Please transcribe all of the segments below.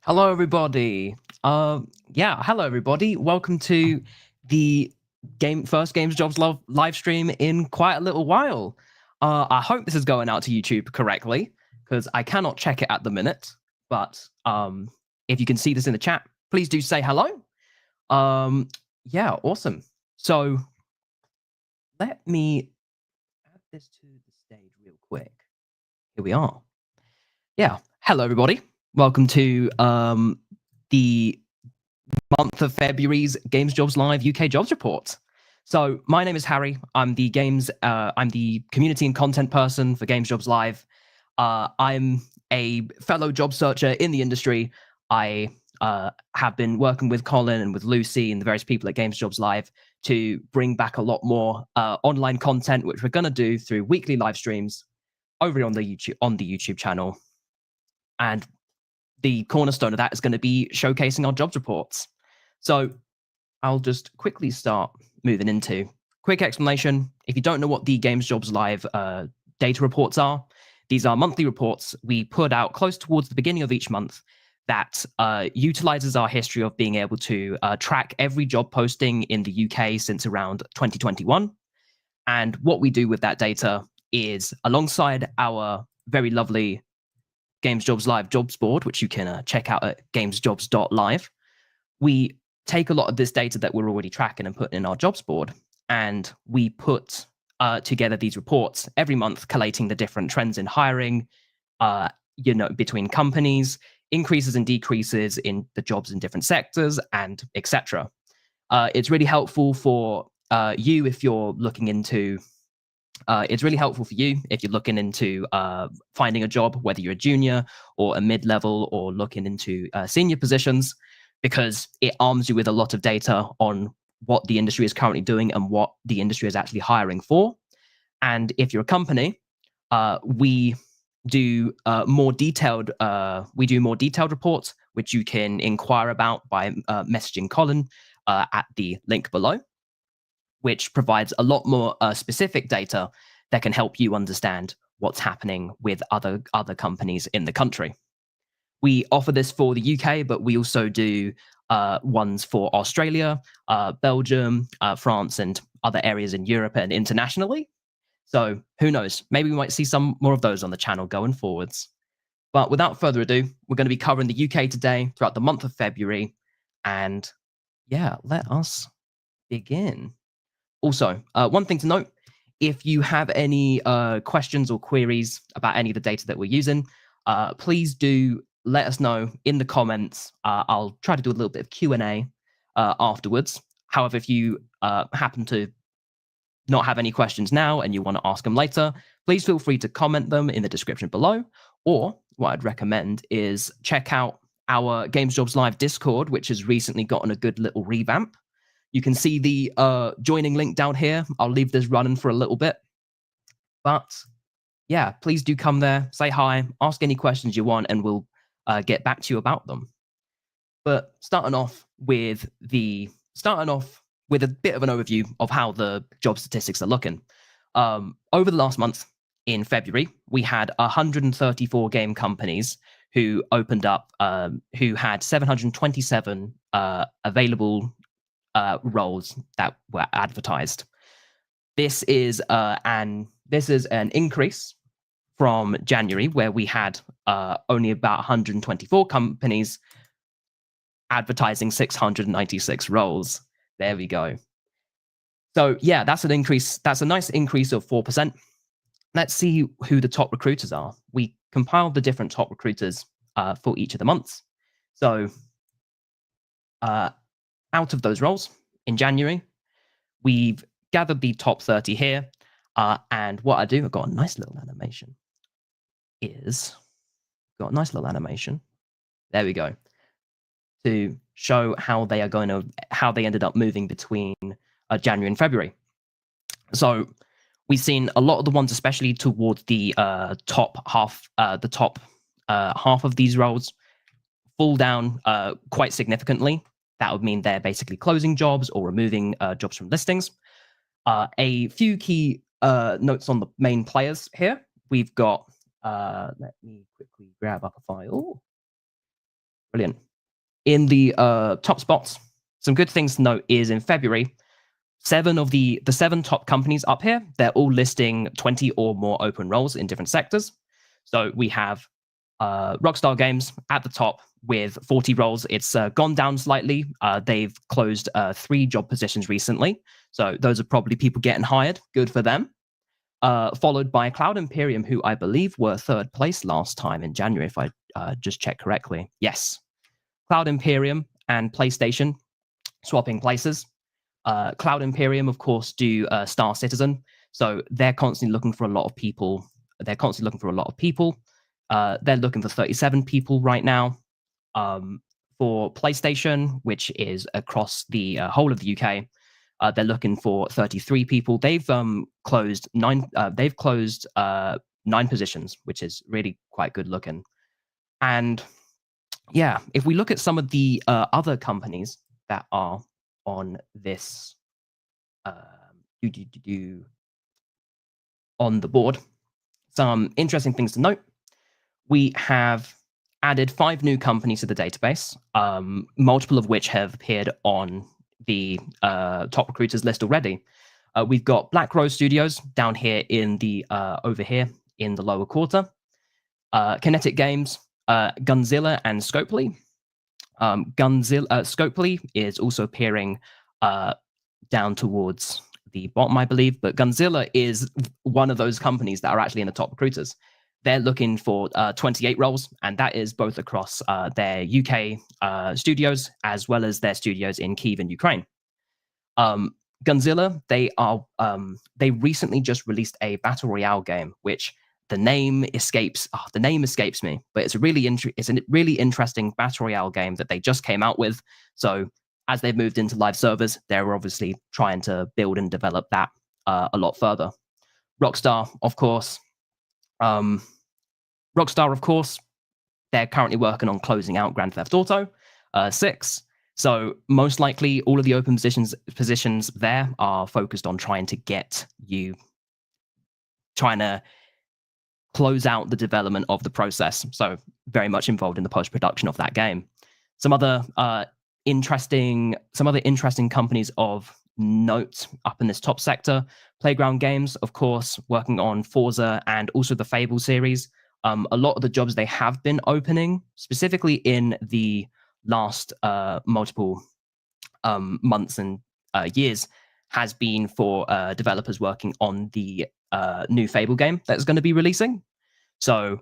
Hello, everybody. Hello, everybody. Welcome to the first Games Jobs Love live stream in quite a little while. I hope this is going out to YouTube correctly because I cannot check it at the minute. But if you can see this in the chat, please do say hello. Awesome. So let me add this to the stage real quick. Here we are. Yeah. Hello, everybody. Welcome to the month of February's Games Jobs Live UK Jobs Report. So my name is Harry. I'm the community and content person for Games Jobs Live. I'm a fellow job searcher in the industry. I have been working with Colin and with Lucy and the various people at Games Jobs Live to bring back a lot more online content, which we're going to do through weekly live streams over on the YouTube channel. And the cornerstone of that is going to be showcasing our jobs reports. So I'll just quickly start moving into quick explanation. If you don't know what the Games Jobs Live data reports are, these are monthly reports we put out close towards the beginning of each month that utilizes our history of being able to track every job posting in the UK since around 2021. And what we do with that data is, alongside our very lovely Games Jobs Live jobs board, which you can check out at gamesjobs.live, we take a lot of this data that we're already tracking and putting in our jobs board, and we put together these reports every month, collating the different trends in hiring, between companies, increases and decreases in the jobs in different sectors, and etc. It's really helpful for you if you're looking into it's really helpful for you if you're looking into finding a job, whether you're a junior or a mid-level or looking into senior positions, because it arms you with a lot of data on what the industry is currently doing and what the industry is actually hiring for. And if you're a company, we do more detailed reports, which you can inquire about by messaging Colin at the link below, which provides a lot more specific data that can help you understand what's happening with other companies in the country. We offer this for the UK, but we also do ones for Australia, Belgium, France, and other areas in Europe and internationally. So who knows? Maybe we might see some more of those on the channel going forwards. But without further ado, we're going to be covering the UK today throughout the month of February. And yeah, let us begin. Also, one thing to note, if you have any questions or queries about any of the data that we're using, please do let us know in the comments. I'll try to do a little bit of Q&A afterwards. However, if you happen to not have any questions now and you want to ask them later, please feel free to comment them in the description below. Or what I'd recommend is check out our Games Jobs Live Discord, which has recently gotten a good little revamp. You can see the joining link down here. I'll leave this running for a little bit. But yeah, please do come there, say hi, ask any questions you want, and we'll get back to you about them. But starting off with a bit of an overview of how the job statistics are looking. Over the last month, in February, we had 134 game companies who opened up, who had 727 available roles that were advertised. This is an increase from January, where we had only about 124 companies advertising 696 roles. There we go. So yeah, that's an increase. That's a nice increase of 4%. Let's see who the top recruiters are. We compiled the different top recruiters for each of the months. So out of those roles in January, we've gathered the top 30 here. And what I do, I've got a nice little animation. There we go. To show how they ended up moving between January and February. So we've seen a lot of the ones, especially towards the top half of these roles, fall down quite significantly. That would mean they're basically closing jobs or removing jobs from listings. A few key notes on the main players here. We've got, let me quickly grab up a file. Brilliant. In the top spots, some good things to note is in February, seven of the seven top companies up here, they're all listing 20 or more open roles in different sectors. So we have Rockstar Games at the top with 40 roles. It's gone down slightly. They've closed three job positions recently. So those are probably people getting hired. Good for them. Followed by Cloud Imperium, who I believe were third place last time in January, if I just checked correctly. Yes. Cloud Imperium and PlayStation swapping places. Cloud Imperium, of course, do Star Citizen, so they're constantly looking for a lot of people. They're looking for 37 people right now. For PlayStation, which is across the whole of the UK, they're looking for 33 people. They've closed nine. They've closed nine positions, which is really quite good looking. And yeah, if we look at some of the other companies that are on this um, on the board, some interesting things to note. We have added 5 new companies to the database, multiple of which have appeared on the top recruiters list already. We've got Black Rose Studios down here in the over here in the lower quarter, Kinetic Games, Gunzilla, and Scopely. Scopely is also appearing down towards the bottom, I believe, but Gunzilla is one of those companies that are actually in the top recruiters. They're looking for 28 roles, and that is both across their UK studios as well as their studios in Kyiv and Ukraine. Gunzilla, they recently just released a battle royale game, which the name escapes me, but it's a really interesting battle royale game that they just came out with. So as they've moved into live servers, they're obviously trying to build and develop that a lot further. Rockstar, of course. Rockstar, of course, they're currently working on closing out Grand Theft Auto 6. So most likely, all of the open positions there are focused on trying to close out the development of the process. So very much involved in the post production of that game. Some other interesting companies of note up in this top sector: Playground Games, of course, working on Forza and also the Fable series. A lot of the jobs they have been opening, specifically in the last multiple months and years, has been for developers working on the new Fable game that's going to be releasing. So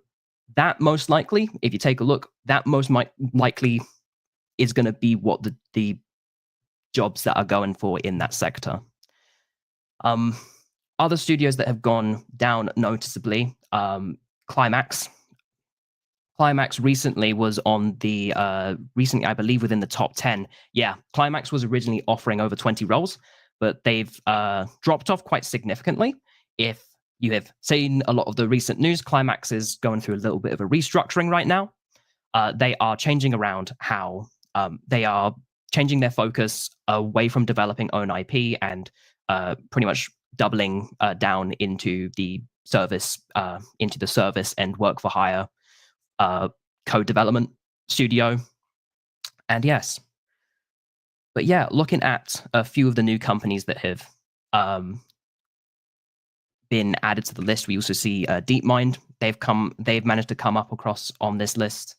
that most likely, if you take a look, that most likely is going to be what the jobs that are going for in that sector. Other studios that have gone down noticeably, Climax. Climax recently was on the recently, I believe, within the top 10. Yeah, Climax was originally offering over 20 roles, but they've dropped off quite significantly. If you have seen a lot of the recent news, Climax is going through a little bit of a restructuring right now. They are changing around how they are changing their focus away from developing own IP and pretty much doubling down into the service and work for hire code development studio. And yes, but yeah, looking at a few of the new companies that have been added to the list, we also see DeepMind. They've managed to come up across on this list.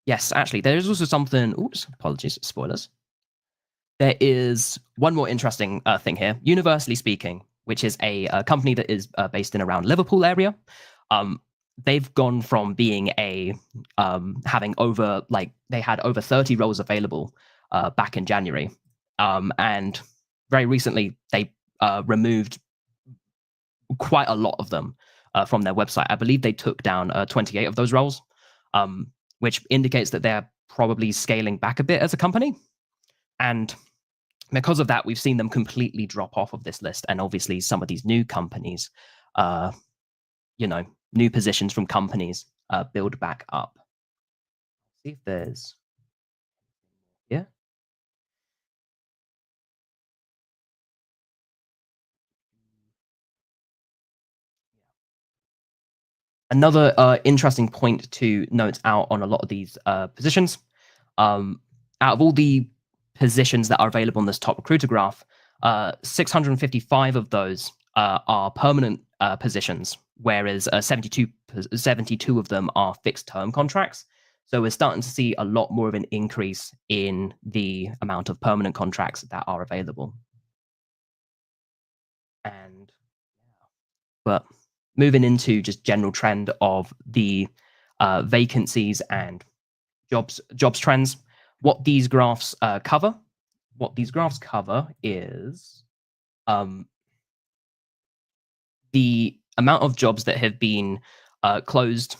Yes, actually, there is also something. Oops, apologies, spoilers. There is one more interesting thing here. Universally Speaking, which is a company that is based in around Liverpool area. They've gone from being having over they had over 30 roles available back in January, and very recently they removed quite a lot of them from their website. I believe they took down 28 of those roles, which indicates that they're probably scaling back a bit as a company. And because of that, we've seen them completely drop off of this list. And obviously, some of these new companies, new positions from companies build back up. See if there's, yeah. Another interesting point to note out on a lot of these positions, um, out of all the positions that are available on this top recruiter graph, 655 of those are permanent positions, whereas 72 of them are fixed term contracts. So we're starting to see a lot more of an increase in the amount of permanent contracts that are available. And but moving into just general trend of the vacancies and jobs trends, what these graphs cover, is um, the amount of jobs that have been closed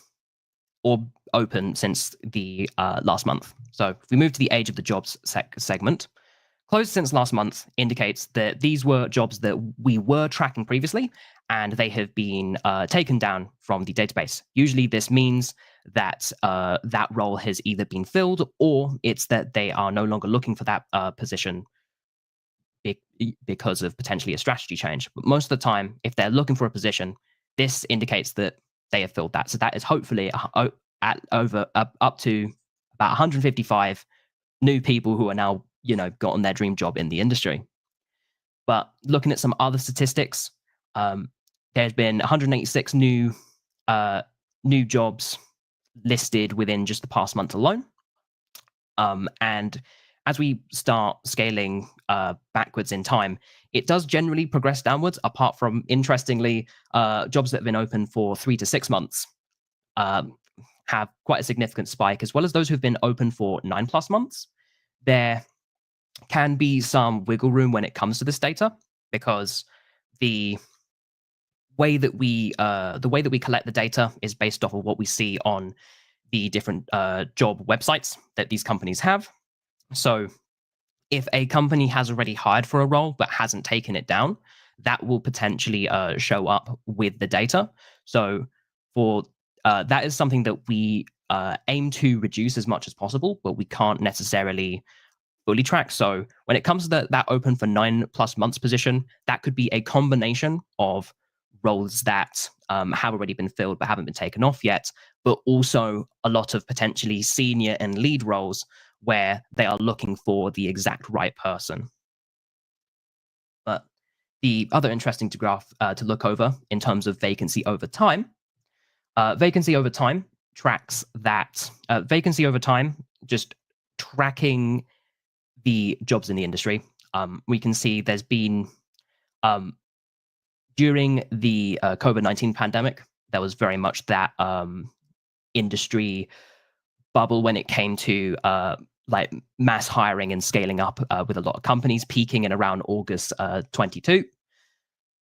or open since the last month. So if we move to the age of the jobs segment, closed since last month indicates that these were jobs that we were tracking previously, and they have been taken down from the database. Usually, this means that that role has either been filled or it's that they are no longer looking for that position because of potentially a strategy change. But most of the time, if they're looking for a position, this indicates that they have filled that. So that is hopefully at over up to about 155 new people who are now gotten their dream job in the industry. But looking at some other statistics, there's been 186 new jobs listed within just the past month alone. And as we start scaling backwards in time, it does generally progress downwards, apart from, interestingly, jobs that have been open for 3 to 6 months have quite a significant spike, as well as those who've been open for 9+ months. There can be some wiggle room when it comes to this data, because the way that we collect the data is based off of what we see on the different job websites that these companies have. So if a company has already hired for a role but hasn't taken it down, that will potentially show up with the data. So for that is something that we aim to reduce as much as possible, but we can't necessarily fully track. So when it comes to that open for 9+ months position, that could be a combination of roles that have already been filled but haven't been taken off yet, but also a lot of potentially senior and lead roles where they are looking for the exact right person. But the other interesting graph to look over in terms of vacancy over time, vacancy over time tracks that vacancy over time, just tracking the jobs in the industry. We can see there's been during the COVID-19 pandemic, there was very much that industry bubble when it came to like mass hiring and scaling up with a lot of companies, peaking in around August 22.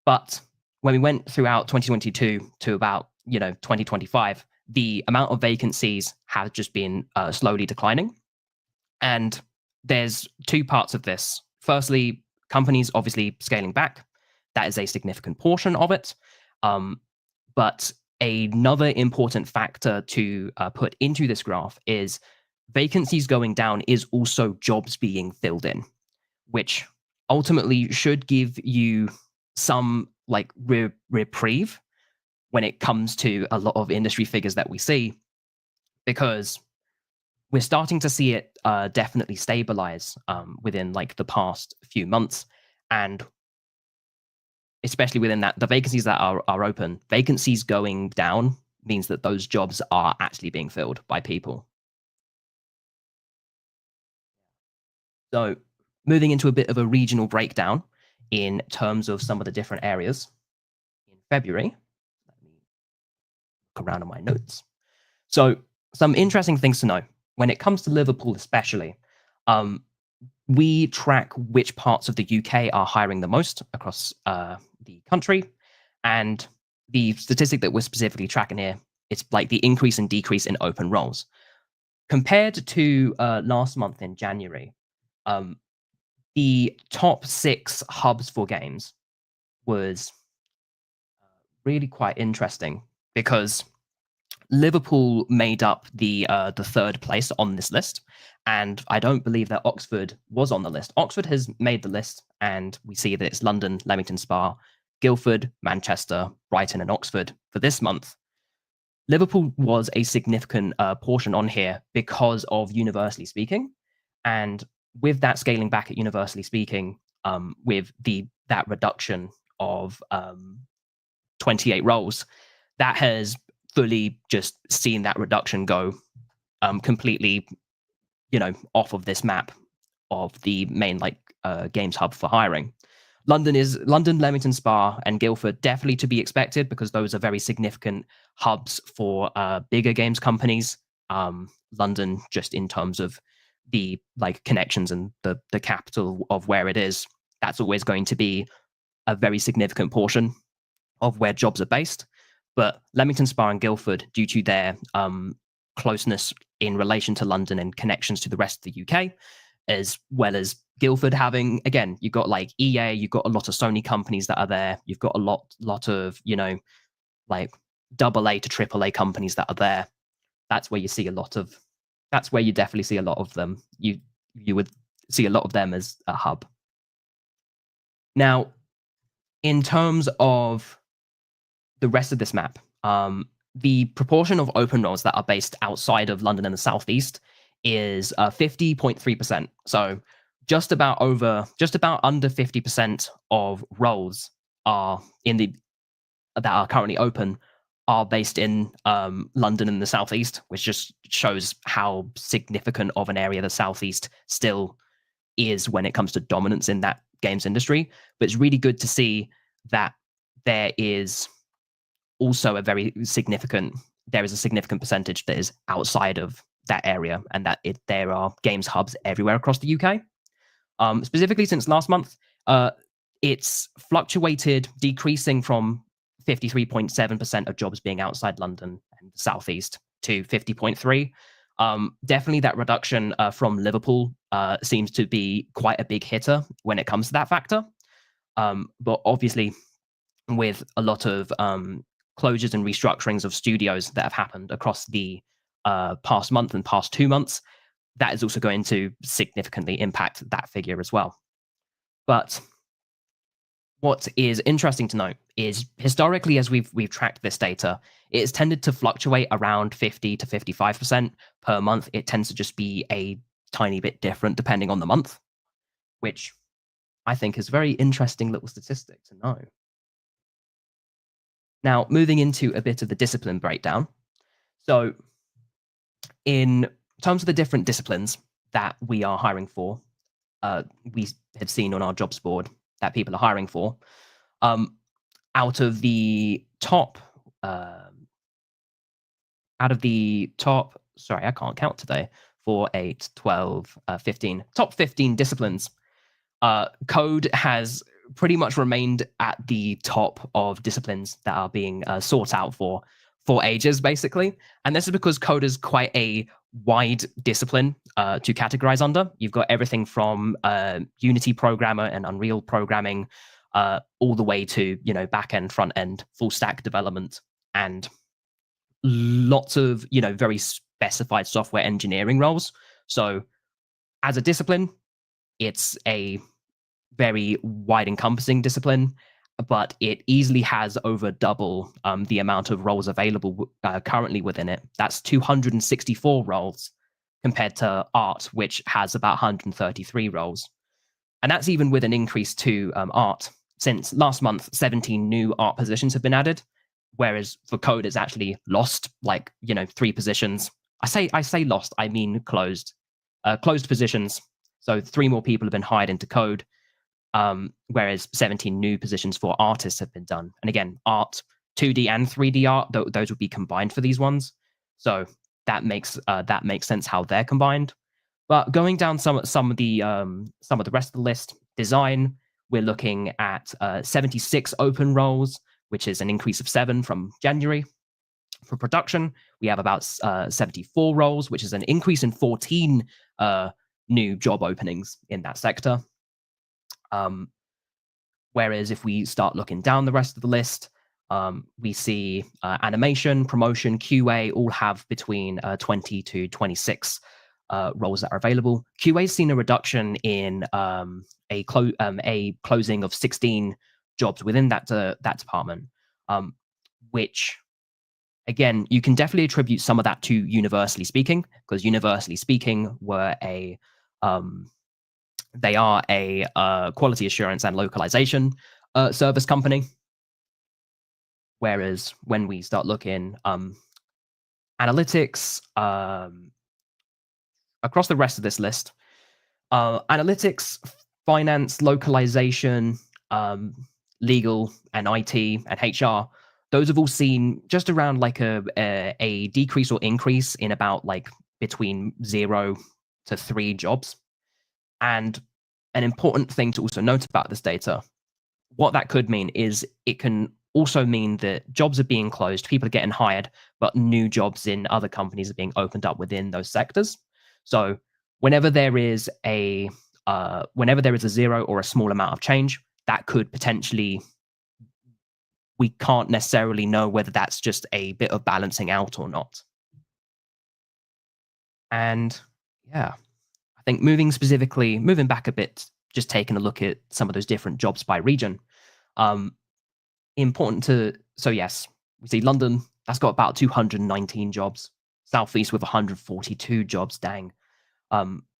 But when we went throughout 2022 to about 2025, the amount of vacancies have just been slowly declining. And there's two parts of this. Firstly, companies obviously scaling back. That is a significant portion of it. But another important factor to put into this graph is vacancies going down is also jobs being filled in, which ultimately should give you some like reprieve when it comes to a lot of industry figures that we see, because we're starting to see it definitely stabilize within like the past few months. And especially within that, the vacancies that are open, vacancies going down means that those jobs are actually being filled by people. So moving into a bit of a regional breakdown in terms of some of the different areas. In February, let me look around on my notes. So some interesting things to know when it comes to Liverpool, especially. We track which parts of the UK are hiring the most across the country, and the statistic that we're specifically tracking here, it's like the increase and decrease in open roles compared to last month in January. The top 6 hubs for games was really quite interesting, because Liverpool made up the third place on this list, and I don't believe that Oxford was on the list. Oxford has made the list, and we see that it's London, Leamington Spa, Guildford, Manchester, Brighton, and Oxford for this month. Liverpool was a significant portion on here because of universally speaking, and with that scaling back at universally speaking, with that reduction of 28 roles, that has fully just seen that reduction go completely, off of this map of the main games hub for hiring. London, Leamington Spa, and Guildford definitely to be expected because those are very significant hubs for bigger games companies. London, just in terms of the connections and the capital of where it is, that's always going to be a very significant portion of where jobs are based. But Leamington Spa and Guildford, due to their closeness in relation to London and connections to the rest of the UK, as well as Guildford having, again, you've got like EA, you've got a lot of Sony companies that are there, you've got a lot of, like AA to AAA companies that are there. That's where you see a lot of, that's where you definitely see a lot of them. You would see a lot of them as a hub. Now, in terms of the rest of this map, the proportion of open roles that are based outside of London and the Southeast is 50.3%. So just about under 50% of roles are that are currently open are based in London and the Southeast, which just shows how significant of an area the Southeast still is when it comes to dominance in that games industry. But it's really good to see that there is also there is a significant percentage that is outside of that area, and that there are games hubs everywhere across the UK. Specifically, since last month, it's fluctuated, decreasing from 53.7% of jobs being outside London and the Southeast to 50.3. Definitely that reduction from Liverpool seems to be quite a big hitter when it comes to that factor. But obviously, with a lot of closures and restructurings of studios that have happened across the past month and past 2 months, that is also going to significantly impact that figure as well. But what is interesting to note is historically, as we've tracked this data, it has tended to fluctuate around 50 to 55% per month. It tends to just be a tiny bit different depending on the month, which I think is a very interesting little statistic to know. Now, moving into a bit of the discipline breakdown. So in terms of the different disciplines that we are hiring for, we have seen on our jobs board that people are hiring for. Out of the top, sorry, I can't count today, 4, 8, 12, 15, top 15 disciplines, code has pretty much remained at the top of disciplines that are being sought out for ages, basically. And this is because code is quite a wide discipline to categorize under. You've got everything from Unity programmer and Unreal programming, all the way to back end, front end, full stack development, and lots of very specified software engineering roles. So as a discipline, it's a very wide encompassing discipline, but it easily has over double the amount of roles available currently within it. That's 264 roles compared to art, which has about 133 roles. And that's even with an increase to art. Since last month, 17 new art positions have been added, whereas for code, it's actually lost 3 positions. I say lost, I mean closed. Closed positions. So 3 more people have been hired into code, whereas 17 new positions for artists have been done. And again, art, 2D and 3D art, those would be combined for these ones. So that makes sense how they're combined. But going down some of the rest of the list, design, we're looking at 76 open roles, which is an increase of 7 from January. For production, we have about 74 roles, which is an increase in 14 new job openings in that sector. Whereas if we start looking down the rest of the list, we see animation, promotion, QA all have between 20 to 26 roles that are available. QA has seen a reduction in a closing of 16 jobs within that department, which Again, you can definitely attribute some of that to Universally Speaking, because Universally Speaking were a they are a quality assurance and localization service company. Whereas when we start looking analytics across the rest of this list, analytics, finance, localization, legal, and IT and HR, those have all seen just around like a decrease or increase in about like between 0 to 3 jobs. And an important thing to also note about this data, what that could mean is it can also mean that jobs are being closed, people are getting hired, but new jobs in other companies are being opened up within those sectors. So whenever there is a zero or a small amount of change, that could potentially, we can't necessarily know whether that's just a bit of balancing out or not. And yeah, I think moving back a bit, just taking a look at some of those different jobs by region. Um, important to so yes, we see London, that's got about 219 jobs. Southeast with 142 jobs, dang.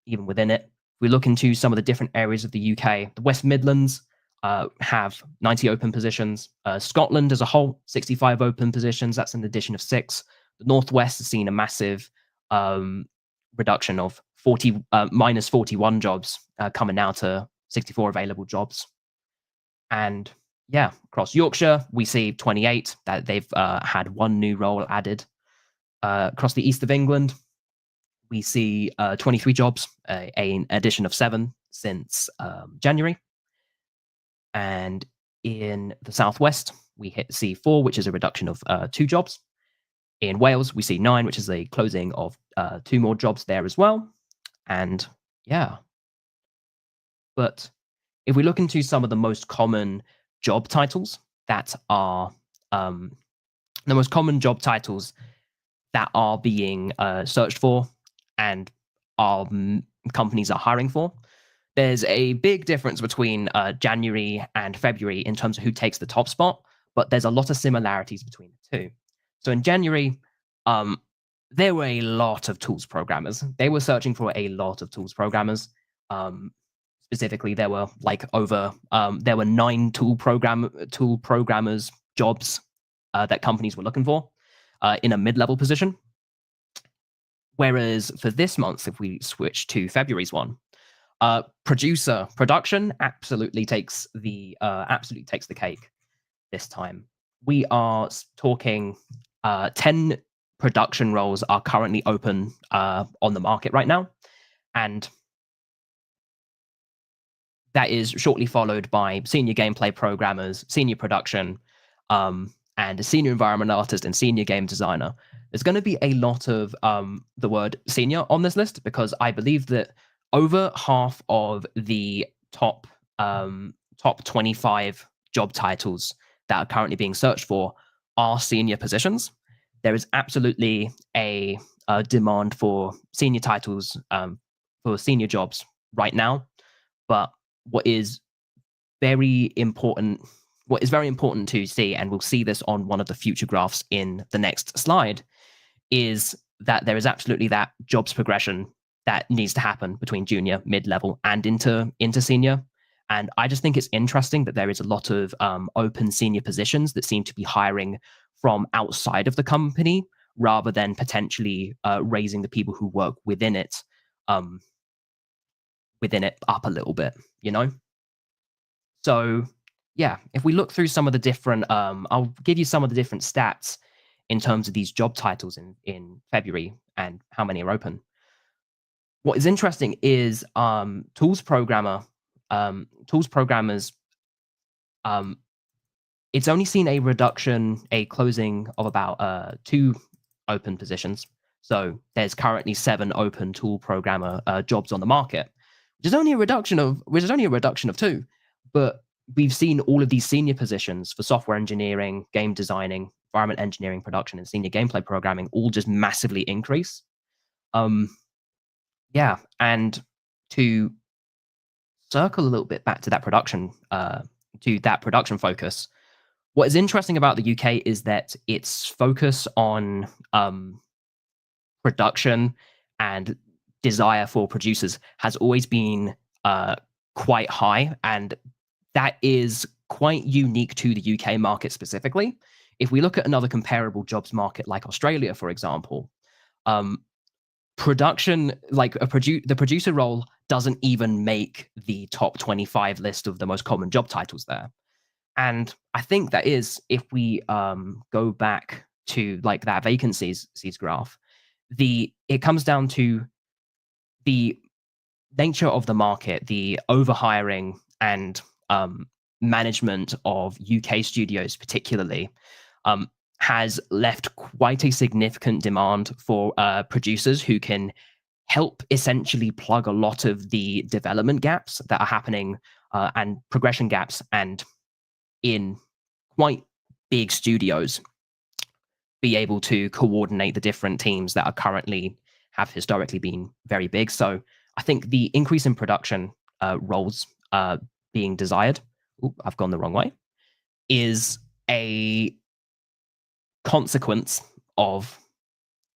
Even within it. We look into some of the different areas of the UK. The West Midlands have 90 open positions. Scotland as a whole, 65 open positions. That's an addition of 6. The Northwest has seen a massive reduction of minus 41 jobs, coming now to 64 available jobs. And yeah, across Yorkshire, we see 28 that they've had 1 new role added. Across the east of England, we see 23 jobs, an addition of 7 since January. And in the southwest, we see 4, which is a reduction of 2 jobs. In Wales, we see 9, which is a closing of 2 more jobs there as well. And yeah. But if we look into some of the most common job titles that are the most common job titles that are being searched for and our companies are hiring for, there's a big difference between January and February in terms of who takes the top spot, but there's a lot of similarities between the two. So in January, there were a lot of tools programmers. They were searching for a lot of tools programmers. Specifically, there were like there were 9 tool programmers jobs that companies were looking for in a mid-level position. Whereas for this month, if we switch to February's one, production absolutely takes the cake this time. We are talking 10 production roles are currently open on the market right now, and that is shortly followed by senior gameplay programmers, senior production, and a senior environment artist and senior game designer. There's going to be a lot of the word senior on this list because I believe that over half of the top 25 job titles that are currently being searched for are senior positions. There is absolutely a demand for senior titles, for senior jobs right now. But what is very important to see, and we'll see this on one of the future graphs in the next slide, is that there is absolutely that jobs progression that needs to happen between junior, mid-level, and into senior. And I just think it's interesting that there is a lot of open senior positions that seem to be hiring from outside of the company rather than potentially raising the people who work within it up a little bit, you know? So yeah, if we look through some of the different, I'll give you some of the different stats in terms of these job titles in February and how many are open. What is interesting is tools programmers, it's only seen a closing of about 2 open positions. So there's currently 7 open tool programmer jobs on the market, which is only a reduction of 2. But we've seen all of these senior positions for software engineering, game designing, environment engineering, production, and senior gameplay programming all just massively increase. Yeah, and to circle a little bit back to that production focus, What is interesting about the UK is that its focus on production and desire for producers has always been quite high, and that is quite unique to the UK market specifically. If we look at another comparable jobs market like Australia, for example, um, production, like the producer role, doesn't even make the top 25 list of the most common job titles there. And I think that is, if we go back to like that vacancies graph, it comes down to the nature of the market, the overhiring and management of UK studios, particularly, has left quite a significant demand for producers who can help essentially plug a lot of the development gaps that are happening and progression gaps, and in quite big studios, be able to coordinate the different teams that are currently have historically been very big. So I think the increase in production roles being desired, I've gone the wrong way, is a consequence of,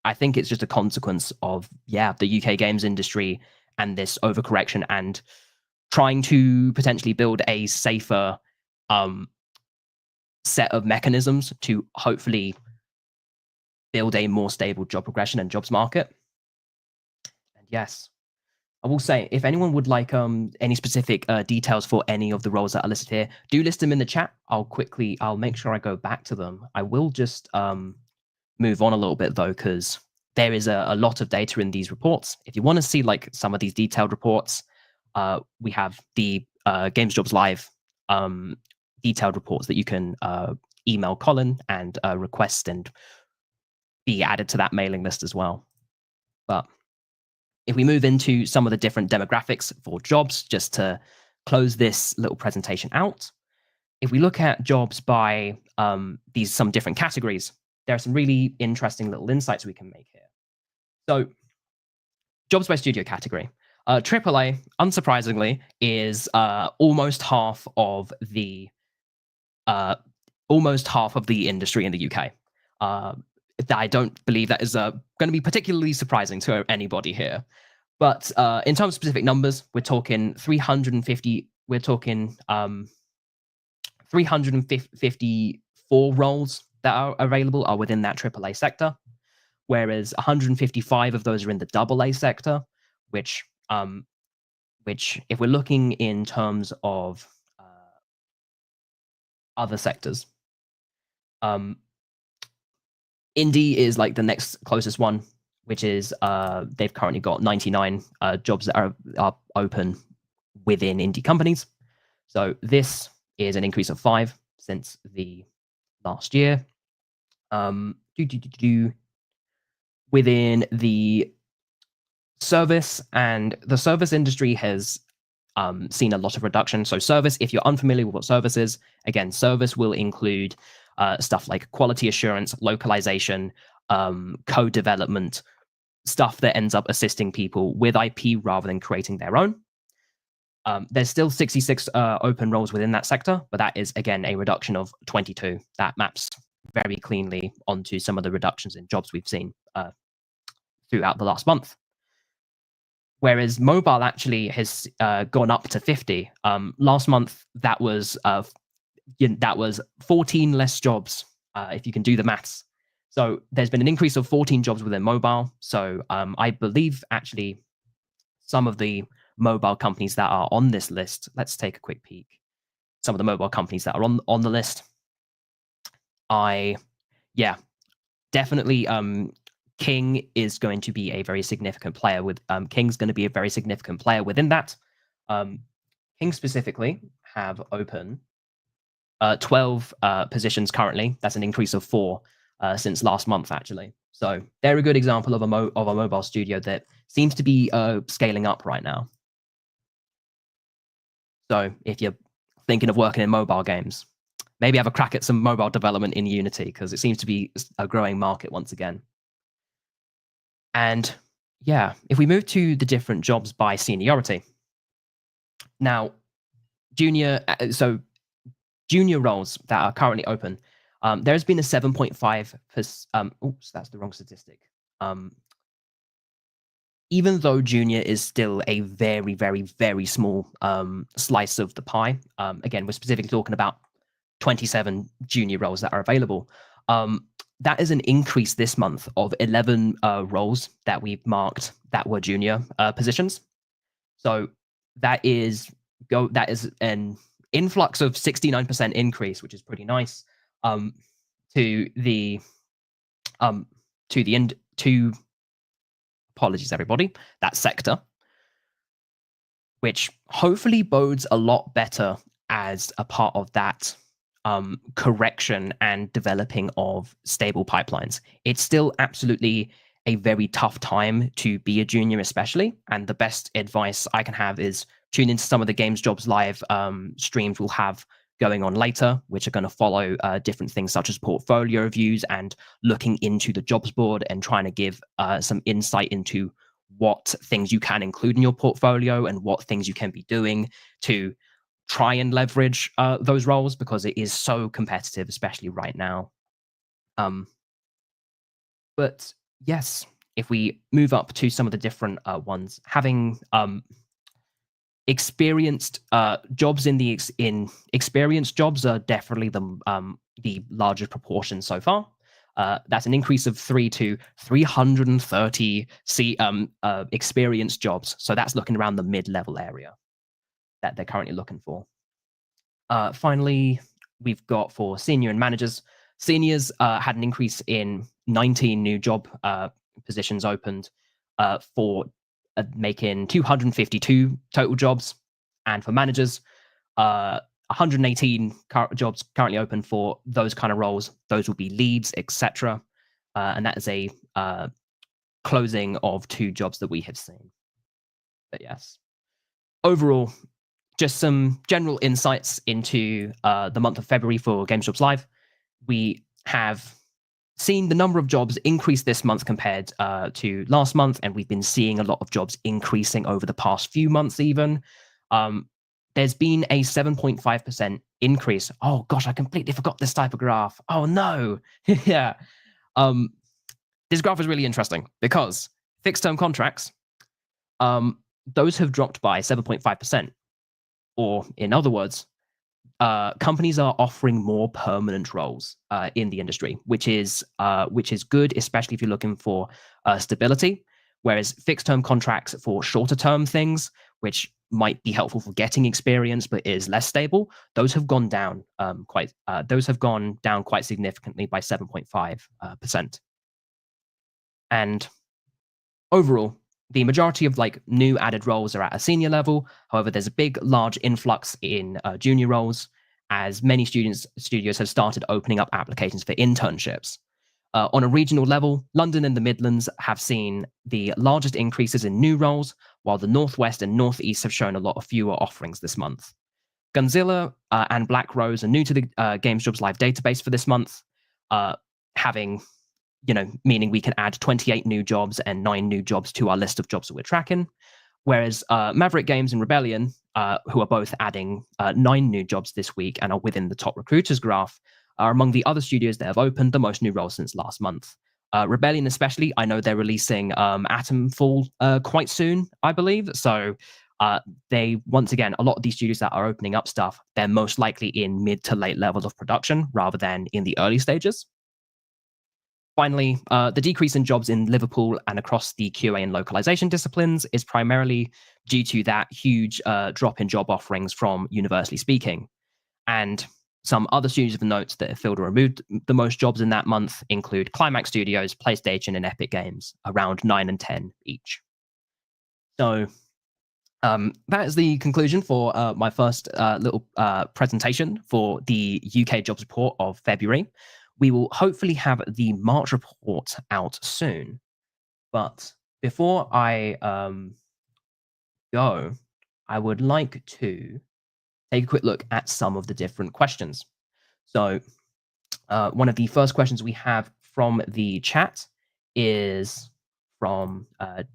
I think it's just a consequence of, the UK games industry and this overcorrection, and trying to potentially build a safer set of mechanisms to hopefully build a more stable job progression and jobs market. And yes, I will say, if anyone would like any specific details for any of the roles that are listed here, do list them in the chat. I'll make sure I go back to them. I will just move on a little bit though, because there is a lot of data in these reports. If you want to see like some of these detailed reports, we have the Games Jobs Live detailed reports that you can email Colin and request and be added to that mailing list as well. But if we move into some of the different demographics for jobs, just to close this little presentation out, if we look at jobs by some different categories, there are some really interesting little insights we can make here. So jobs by studio category. AAA, unsurprisingly, is almost half of the industry in the UK. I don't believe that is going to be particularly surprising to anybody here. But in terms of specific numbers, we're talking 354 roles that are available are within that AAA sector, whereas 155 of those are in the AA sector, which if we're looking in terms of other sectors, indie is like the next closest one, which is they've currently got 99 jobs that are open within indie companies. So this is an increase of 5 since the last year. Within the service, and the service industry has seen a lot of reduction. So service, if you're unfamiliar with what service is, again, service will include stuff like quality assurance, localization, code development, stuff that ends up assisting people with IP rather than creating their own. There's still 66 open roles within that sector, but that is, again, a reduction of 22. That maps very cleanly onto some of the reductions in jobs we've seen throughout the last month. Whereas mobile actually has gone up to 50. Last month, that was 14 less jobs, if you can do the maths. So there's been an increase of 14 jobs within mobile. So I believe actually some of the mobile companies that are on this list, let's take a quick peek. Some of the mobile companies that are on the list, definitely King is going to be a very significant player. King's going to be a very significant player within that. King specifically have open 12 positions currently. That's an increase of 4 since last month, actually. So they're a good example of a mobile studio that seems to be scaling up right now. So if you're thinking of working in mobile games, maybe have a crack at some mobile development in Unity, because it seems to be a growing market once again. And if we move to the different jobs by seniority. Now, junior, so junior roles that are currently open, there's been a 7.5%. Oops, that's the wrong statistic. Even though junior is still a very, very, very small slice of the pie, again, we're specifically talking about 27 junior roles that are available. That is an increase this month of 11 roles that we've marked that were junior positions. So that is an influx of 69% increase, which is pretty nice. To the apologies everybody, that sector, which hopefully bodes a lot better as a part of that correction and developing of stable pipelines. It's still absolutely a very tough time to be a junior, especially. And the best advice I can have is tune into some of the Games Jobs Live streams we'll have going on later, which are going to follow different things such as portfolio reviews and looking into the jobs board and trying to give some insight into what things you can include in your portfolio and what things you can be doing to try and leverage those roles, because it is so competitive, especially right now. But yes, if we move up to some of the different ones, having experienced jobs in experienced jobs are definitely the largest proportion so far. That's an increase of 3 to 330 experienced jobs. So that's looking around the mid-level area that they're currently looking for. Finally, we've got for senior and managers. Seniors had an increase in 19 new job positions opened for making 252 total jobs. And for managers, 118 jobs currently open for those kind of roles. Those will be leads, etc. And that is a closing of 2 jobs that we have seen. But yes, overall, just some general insights into the month of February for Games Jobs Live. We have seen the number of jobs increase this month compared to last month, and we've been seeing a lot of jobs increasing over the past few months even. There's been a 7.5% increase. Oh gosh, I completely forgot this type of graph. Oh no. Yeah. This graph is really interesting because fixed term contracts, those have dropped by 7.5%. Or in other words, companies are offering more permanent roles in the industry, which is good, especially if you're looking for stability. Whereas fixed term contracts for shorter term things, which might be helpful for getting experience but is less stable, those have gone down quite significantly by 7.5%. And overall, the majority of new added roles are at a senior level. However, there's a large influx in junior roles, as many studios have started opening up applications for internships. On a regional level, London and the Midlands have seen the largest increases in new roles, while the Northwest and Northeast have shown a lot of fewer offerings this month. Gunzilla and Black Rose are new to the Games Jobs Live database for this month, meaning we can add 28 new jobs and 9 new jobs to our list of jobs that we're tracking. Whereas Maverick Games and Rebellion, who are both adding 9 new jobs this week and are within the top recruiters graph, are among the other studios that have opened the most new roles since last month. Rebellion especially, I know they're releasing Atomfall quite soon, I believe. So they, once again, a lot of these studios that are opening up stuff, they're most likely in mid to late levels of production rather than in the early stages. Finally, the decrease in jobs in Liverpool and across the QA and localization disciplines is primarily due to that huge drop in job offerings from Universally Speaking. And some other studios of note that have filled or removed the most jobs in that month include Climax Studios, PlayStation, and Epic Games, around 9 and 10 each. So that is the conclusion for my first little presentation for the UK jobs report of February. We will hopefully have the March report out soon. But before I go, I would like to take a quick look at some of the different questions. So one of the first questions we have from the chat is from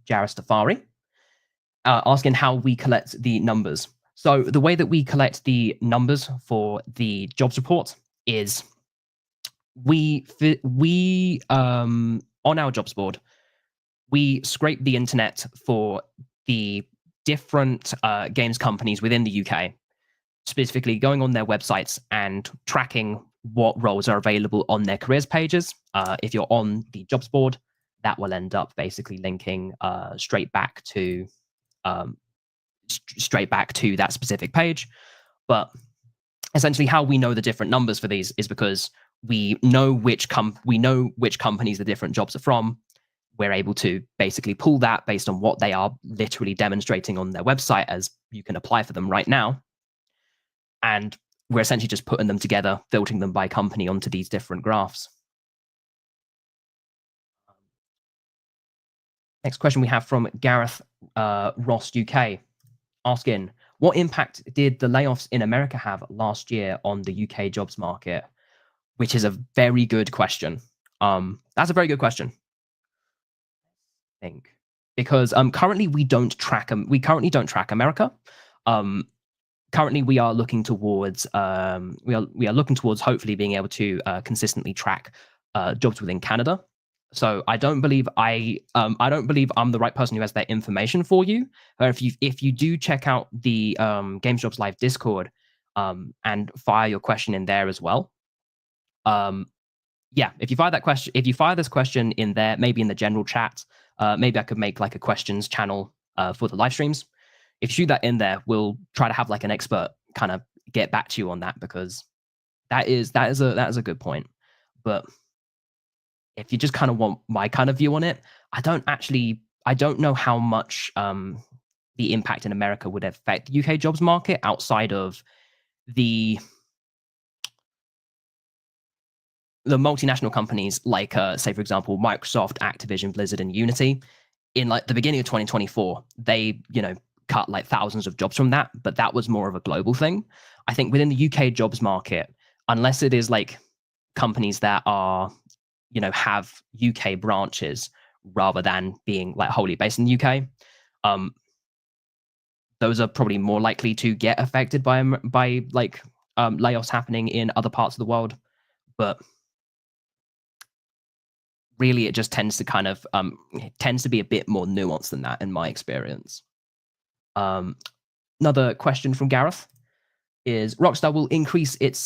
Jared Stafari, asking how we collect the numbers. So the way that we collect the numbers for the jobs report is we on our jobs board we scrape the internet for the different games companies within the UK, specifically going on their websites and tracking what roles are available on their careers pages. If you're on the jobs board, that will end up basically linking um, straight back to that specific page. But essentially, how we know the different numbers for these is because we know which companies the different jobs are from. We're able to basically pull that based on what they are literally demonstrating on their website as you can apply for them right now. And we're essentially just putting them together, filtering them by company onto these different graphs. Next question we have from Gareth Ross UK asking, what impact did the layoffs in America have last year on the UK jobs market? Which is a very good question. That's a very good question. I think because currently we currently don't track America. Currently we are looking towards looking towards hopefully being able to consistently track jobs within Canada. So I don't believe I'm the right person who has that information for you. If you do check out the Games Jobs Live Discord and fire your question in there as well. Yeah, if you fire this question in there, maybe in the general chat, maybe I could make like a questions channel for the live streams. If you shoot that in there, we'll try to have like an expert kind of get back to you on that, because that is a good point. But if you just kind of want my kind of view on it, I don't know how much the impact in America would affect the UK jobs market outside of the multinational companies like, say, for example, Microsoft, Activision, Blizzard, and Unity. In like the beginning of 2024, they, cut like thousands of jobs from that, but that was more of a global thing. I think within the UK jobs market, unless it is like companies that are, have UK branches rather than being like wholly based in the UK, those are probably more likely to get affected by layoffs happening in other parts of the world. But really, it just tends to kind of tends to be a bit more nuanced than that in my experience. Another question from Gareth is, Rockstar will increase with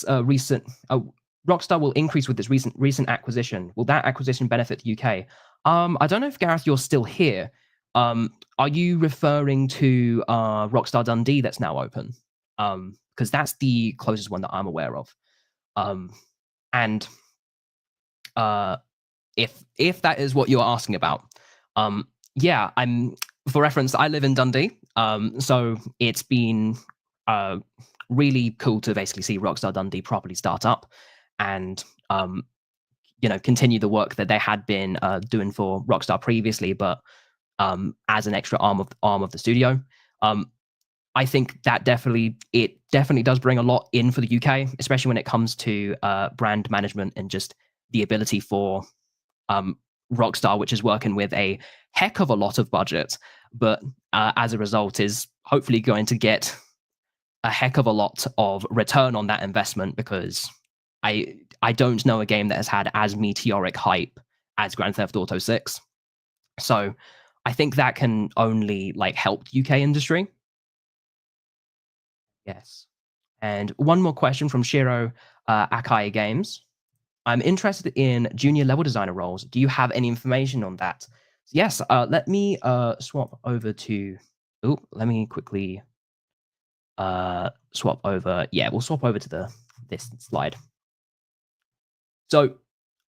its recent acquisition. Will that acquisition benefit the UK? I don't know if, Gareth, you're still here. Are you referring to Rockstar Dundee that's now open? Because that's the closest one that I'm aware of. And if that is what you're asking about, yeah, for reference, I live in Dundee, so it's been really cool to basically see Rockstar Dundee properly start up and continue the work that they had been doing for Rockstar previously, but as an extra arm of the studio. I think that definitely does bring a lot in for the UK, especially when it comes to brand management and just the ability for Rockstar, which is working with a heck of a lot of budget, but as a result is hopefully going to get a heck of a lot of return on that investment, because I don't know a game that has had as meteoric hype as Grand Theft Auto 6. So I think that can only like help the UK industry. Yes. And one more question from Shiro Akai Games. I'm interested in junior level designer roles. Do you have any information on that? Yes, let me swap over to, let me quickly swap over. Yeah, we'll swap over to this slide. So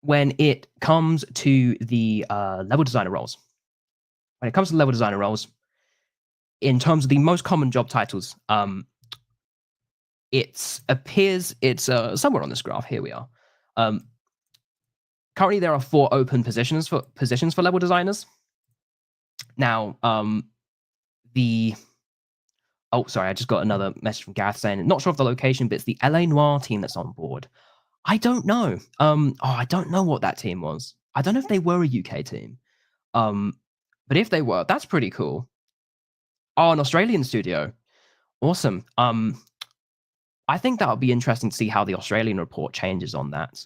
when it comes to the level designer roles, in terms of the most common job titles, it appears it's somewhere on this graph. Here we are. Currently, there are 4 open positions for level designers. Now, sorry, I just got another message from Gareth saying, not sure of the location, but it's the LA Noir team that's on board. I don't know. I don't know what that team was. I don't know if they were a UK team. But if they were, that's pretty cool. Oh, an Australian studio. Awesome. I think that would be interesting to see how the Australian report changes on that.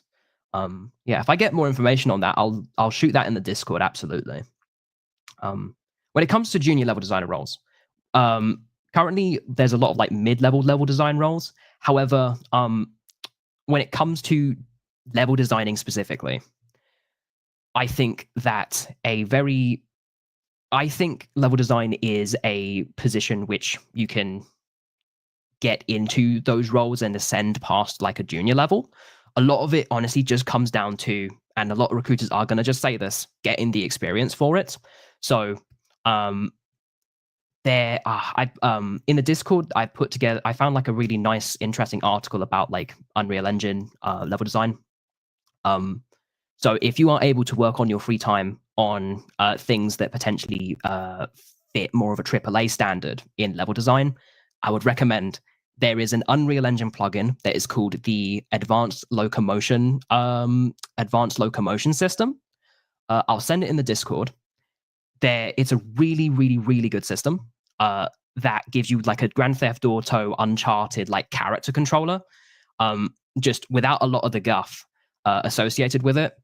Yeah, if I get more information on that, I'll shoot that in the Discord. Absolutely. When it comes to junior level designer roles, currently there's a lot of like mid-level design roles. However, when it comes to level designing specifically, I think that I think level design is a position which you can get into those roles and ascend past like a junior level. A lot of it honestly just comes down to, and a lot of recruiters are going to just say this, getting the experience for it. So um there I in the Discord I found like a really nice interesting article about like Unreal Engine level design. um so if you are able to work on your free time on things that potentially fit more of a AAA standard in level design, I would recommend there is an Unreal Engine plugin that is called the Advanced Locomotion System. I'll send it in the Discord. It's a really good system that gives you like a Grand Theft Auto Uncharted like character controller, just without a lot of the guff associated with it.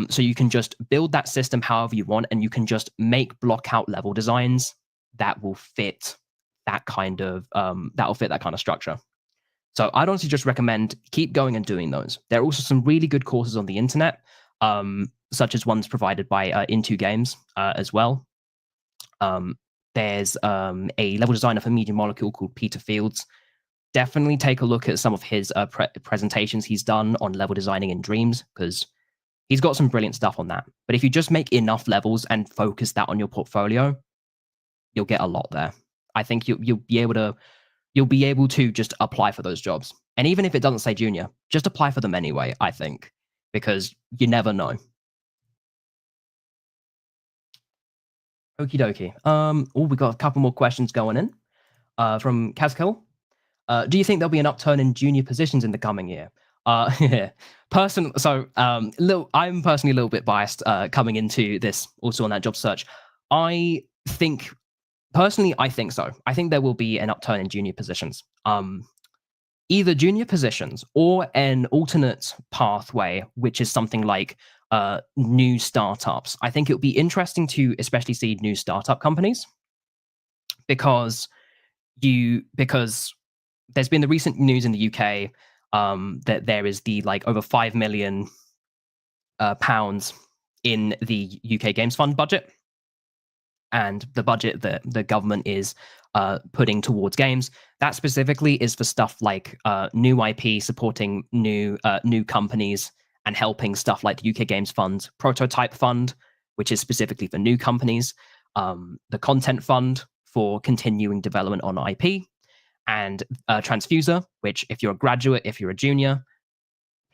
So you can just build that system however you want, and you can just make block out level designs that will fit that kind of structure. So I'd honestly just recommend keep going and doing those. There are also some really good courses on the internet, such as ones provided by Into Games as well. There's a level designer for Media Molecule called Peter Fields. Definitely take a look at some of his presentations he's done on level designing in Dreams, because he's got some brilliant stuff on that. But if you just make enough levels and focus that on your portfolio, you'll get a lot there. I think you'll be able to just apply for those jobs. And even if it doesn't say junior, just apply for them anyway, I think, because you never know. Okie dokie. We got a couple more questions going in from Kazkill. Do you think there'll be an upturn in junior positions in the coming year? I'm personally a little bit biased coming into this, also on that job search. I think so. I think there will be an upturn in junior positions. Either junior positions or an alternate pathway, which is something like new startups. I think it would be interesting to especially see new startup companies, because there's been the recent news in the UK that there is the like over £5 million pounds in the UK Games Fund budget, and the budget that the government is putting towards games, that specifically is for stuff like new IP, supporting new companies, and helping stuff like the UK Games Fund Prototype Fund, which is specifically for new companies, the Content Fund for continuing development on IP, and Transfuser, which if you're a graduate, if you're a junior,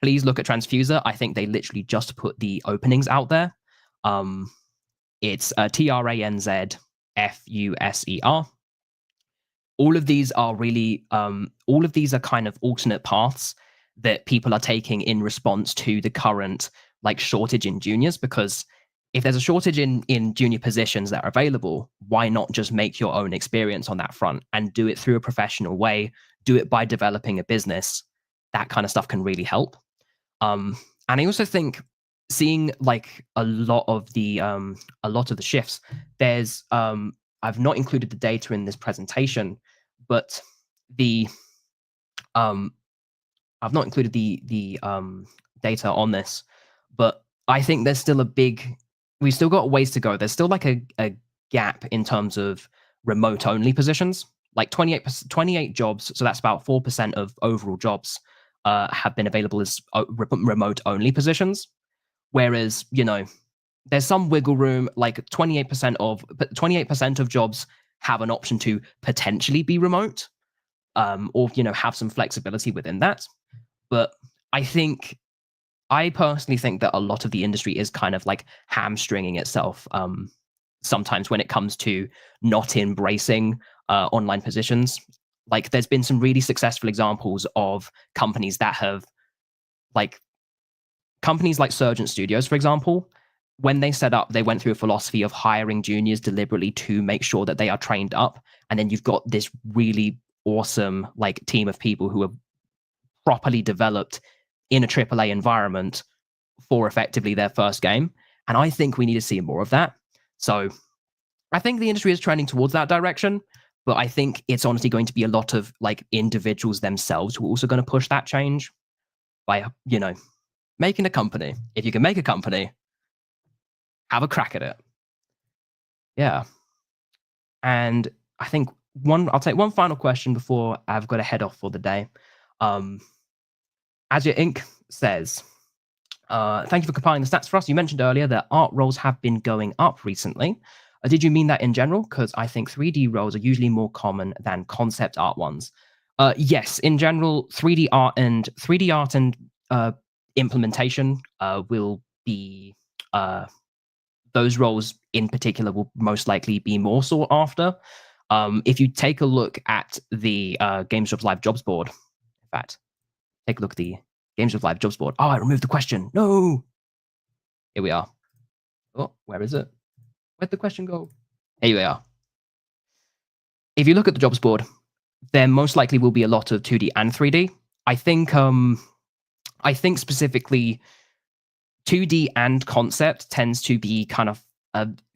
please look at Transfuser. I think they literally just put the openings out there. It's TRANZFUSER. All of these are really, all of these are kind of alternate paths that people are taking in response to the current like shortage in juniors. Because if there's a shortage in junior positions that are available, why not just make your own experience on that front and do it through a professional way? Do it by developing a business. That kind of stuff can really help. And I also think seeing like a lot of the shifts, there's I've not included the data in this presentation, but I've not included the data on this, but I think there's still we've still got ways to go. There's still like a gap in terms of remote only positions, like 28 jobs. So that's about 4% of overall jobs have been available as remote only positions. Whereas, there's some wiggle room, like 28% of jobs have an option to potentially be remote, or, have some flexibility within that. But I personally think that a lot of the industry is kind of like hamstringing itself sometimes when it comes to not embracing online positions. Like there's been some really successful examples of companies that have companies like Surgeon Studios, for example. When they set up, they went through a philosophy of hiring juniors deliberately to make sure that they are trained up. And then you've got this really awesome like team of people who are properly developed in a AAA environment for effectively their first game. And I think we need to see more of that. So I think the industry is trending towards that direction, but I think it's honestly going to be a lot of like individuals themselves who are also going to push that change by, making a company. If you can make a company, have a crack at it. Yeah. And I think I'll take one final question before I've got to head off for the day. As your Inc. says, thank you for compiling the stats for us. You mentioned earlier that art roles have been going up recently. Did you mean that in general? Because I think 3D roles are usually more common than concept art ones. Yes, in general, 3D art and implementation will be those roles in particular will most likely be more sought after. If you take a look at the Games Jobs Live jobs board, in fact, take a look at the Games Jobs Live jobs board. Oh, I removed the question. No. Here we are. Oh, where is it? Where'd the question go? Here we are. If you look at the jobs board, there most likely will be a lot of 2D and 3D. I think specifically 2D and concept tends to be kind of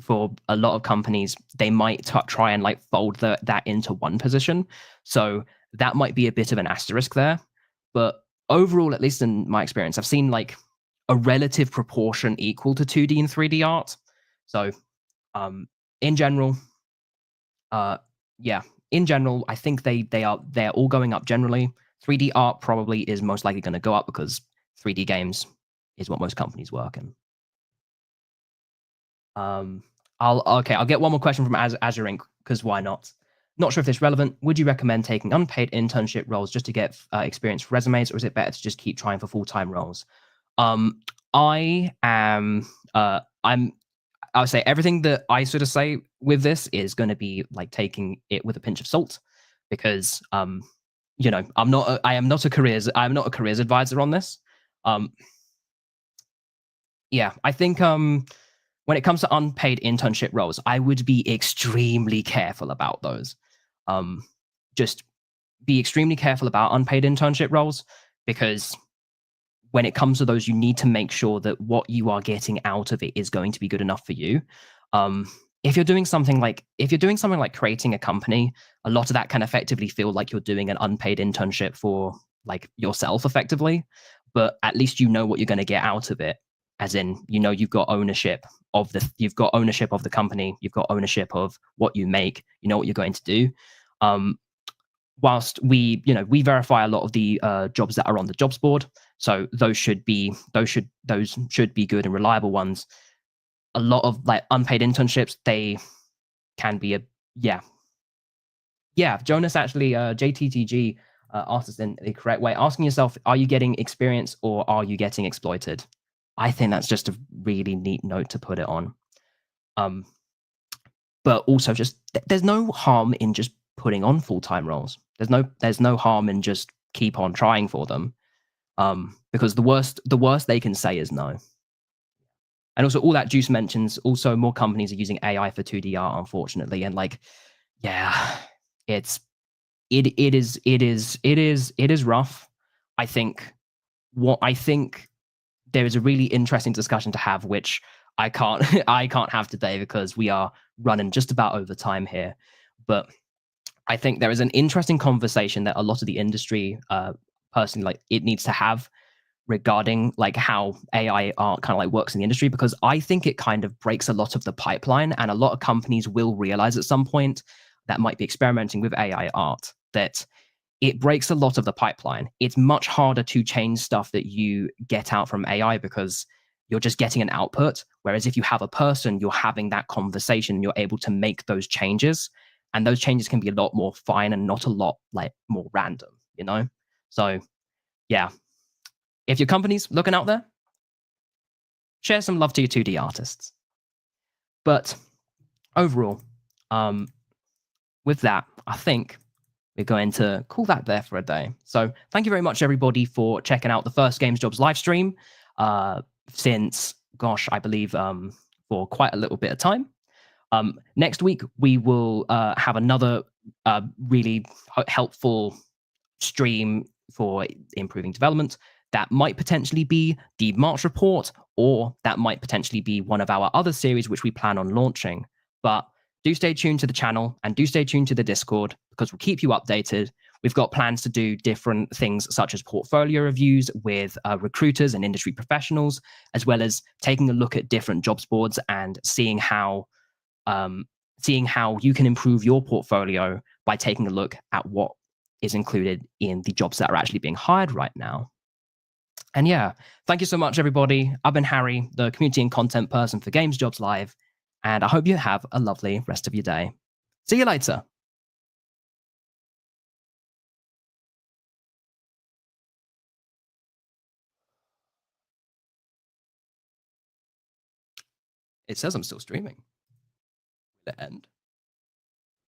for a lot of companies, they might try and like fold that into one position. So that might be a bit of an asterisk there. But overall, at least in my experience, I've seen like a relative proportion equal to 2D and 3D art. So in general, in general, I think they're all going up generally. 3D art probably is most likely going to go up because 3D games is what most companies work in. I'll get one more question from Azure Inc. because why not? Not sure if this is relevant. Would you recommend taking unpaid internship roles just to get experience for resumes, or is it better to just keep trying for full-time roles? I would say everything that I sort of say with this is going to be like taking it with a pinch of salt, because I am not a careers advisor on this. Yeah, I think when it comes to unpaid internship roles, I would be extremely careful about those. Just be extremely careful about unpaid internship roles, because when it comes to those, you need to make sure that what you are getting out of it is going to be good enough for you. If you're doing something like creating a company, a lot of that can effectively feel like you're doing an unpaid internship for like yourself effectively, but at least you know what you're going to get out of it. As in, you've got ownership of the company, you've got ownership of what you make, you know what you're going to do. Whilst we verify a lot of the jobs that are on the jobs board, so those should be good and reliable ones. A lot of like unpaid internships, they can be Jonas actually JTTG asked us in the correct way, asking yourself, are you getting experience or are you getting exploited? I think that's just a really neat note to put it on. But also, just there's no harm in just putting on full-time roles. There's no harm in just keep on trying for them, because the worst they can say is no. And also, all that Juice mentions, also more companies are using AI for 2D art, unfortunately, and like, yeah, it is rough. I think there is a really interesting discussion to have, which I can't have today because we are running just about over time here. But I think there is an interesting conversation that a lot of the industry, personally, like it needs to have regarding like how AI art kind of like works in the industry, because I think it kind of breaks a lot of the pipeline, and a lot of companies will realize at some point that might be experimenting with AI art that it breaks a lot of the pipeline. It's much harder to change stuff that you get out from AI because you're just getting an output. Whereas if you have a person, you're having that conversation, you're able to make those changes. And those changes can be a lot more fine and not a lot like more random, So yeah, if your company's looking out there, share some love to your 2D artists. But overall, with that, I think we're going to call that there for a day. So thank you very much, everybody, for checking out the first Games Jobs live stream since, I believe, for quite a little bit of time. Next week, we will have another really helpful stream for improving development. That might potentially be the March report, or that might potentially be one of our other series which we plan on launching. But do stay tuned to the channel and do stay tuned to the Discord because we'll keep you updated. We've got plans to do different things such as portfolio reviews with recruiters and industry professionals, as well as taking a look at different jobs boards and um, seeing how you can improve your portfolio by taking a look at what is included in the jobs that are actually being hired right now. And yeah, thank you so much, everybody. I've been Harry, the community and content person for Games Jobs Live, and I hope you have a lovely rest of your day. See you later. It says I'm still streaming. The end.